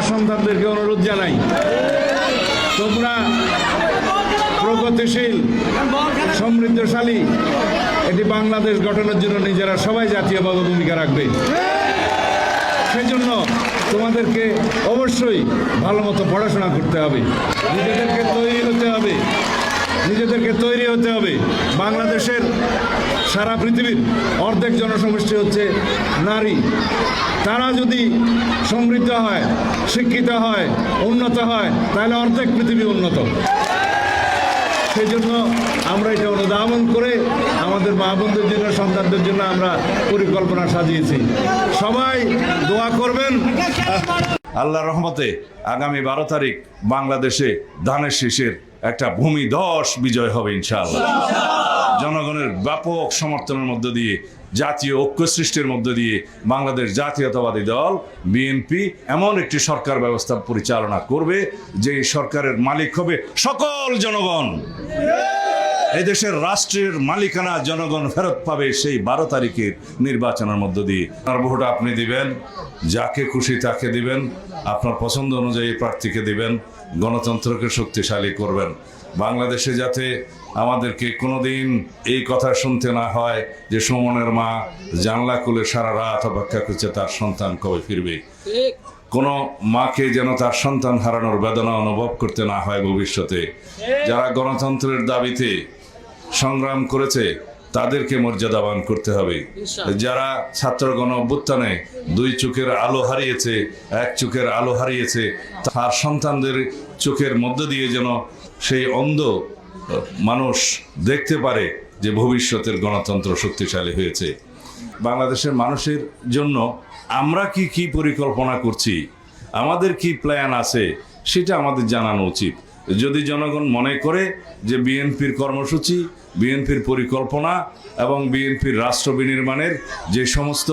সন্তানদেরকে অনুরোধ জানাই, তোমরা প্রগতিশীল সমৃদ্ধশালী এটি বাংলাদেশ গঠনের জন্য নিজেরা সবাই জাতীয়ভাবে ভূমিকা রাখবে। সেজন্য তোমাদেরকে অবশ্যই ভালো মতো পড়াশোনা করতে হবে, নিজেদেরকে তৈরি হতে হবে। বাংলাদেশের সারা পৃথিবীর অর্ধেক জনসমষ্টি হচ্ছে নারী। তারা যদি সমৃদ্ধ হয়, শিক্ষিত হয়, উন্নত হয়, তাহলে অর্ধেক পৃথিবী উন্নত। সেই জন্য আমরা এটা অনুধাবন করে আমাদের মা বোনদের জন্য, সন্তানদের জন্য আমরা পরিকল্পনা সাজিয়েছি। সবাই দোয়া করবেন। আল্লাহর রহমতে আগামী 12 তারিখ বাংলাদেশে ধানের শীষের একটা ভূমিধস বিজয় হবে ইনশাআল্লাহ। জনগণের ব্যাপক সমর্থনের মধ্য দিয়ে, জাতীয় ঐক্য সৃষ্টির মধ্য দিয়ে বাংলাদেশ জাতীয়তাবাদী দল বিএনপি এমন একটি সরকার ব্যবস্থা পরিচালনা করবে যে সরকারের মালিক হবে সকল জনগণ। এই দেশের রাষ্ট্রের মালিকানা জনগণ ফেরত পাবে সেই 12 তারিখের নির্বাচনের মধ্য দিয়ে। আপনার ভোট আপনি দিবেন, যাকে খুশি তাকে দিবেন, আপনার পছন্দ অনুযায়ী প্রার্থীকে দিবেন, গণতন্ত্রকে শক্তিশালী করবেন। বাংলাদেশে যাতে আমাদেরকে কোনোদিন এই কথা শুনতে না হয় যে সুমনের মা জানলা খুলে সারা রাত অপেক্ষা করছে তার সন্তান কবে ফিরবে। কোনো মাকে যেন তার সন্তান হারানোর বেদনা অনুভব করতে না হয় ভবিষ্যতে। যারা গণতন্ত্রের দাবিতে সংগ্রাম করেছে তাদেরকে মর্যাদাবান করতে হবে। যারা ছাত্র গণ অভ্যুত্থানে 2 চোখের আলো হারিয়েছে, 1 চোখের আলো হারিয়েছে, তার সন্তানদের চোখের মধ্য দিয়ে যেন সেই অন্ধ মানুষ দেখতে পারে যে ভবিষ্যতের গণতন্ত্র শক্তিশালী হয়েছে। বাংলাদেশের মানুষের জন্য আমরা কি পরিকল্পনা করছি, আমাদের কি প্ল্যান আছে, সেটা আমাদের জানানো উচিত। যদি জনগণ মনে করে যে বিএনপির কর্মসূচি, বিএনপির পরিকল্পনা এবং বিএনপির রাষ্ট্র বিনির্মাণের যে সমস্ত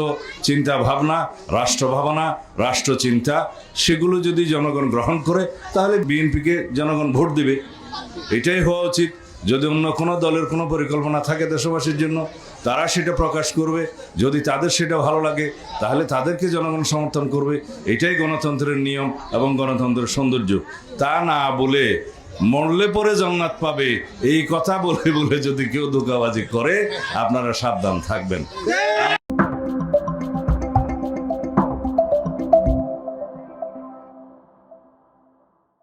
চিন্তা ভাবনা, রাষ্ট্রভাবনা, রাষ্ট্রচিন্তা, সেগুলো যদি জনগণ গ্রহণ করে তাহলে বিএনপিকে জনগণ ভোট দিবে। এটাই হওয়া উচিত। যদি অন্য কোনো দলের কোনো পরিকল্পনা থাকে দেশবাসীর জন্য, তারা সেটা প্রকাশ করবে। যদি তাদের সেটা ভালো লাগে তাহলে তাদেরকে জনগণ সমর্থন করবে। এটাই গণতন্ত্রের নিয়ম এবং গণতন্ত্রের সৌন্দর্য। তা না বলে মরলে পরে জান্নাত পাবে এই কথা বলে যদি কেউ ধোঁকাবাজি করে, আপনারা সাবধান থাকবেন।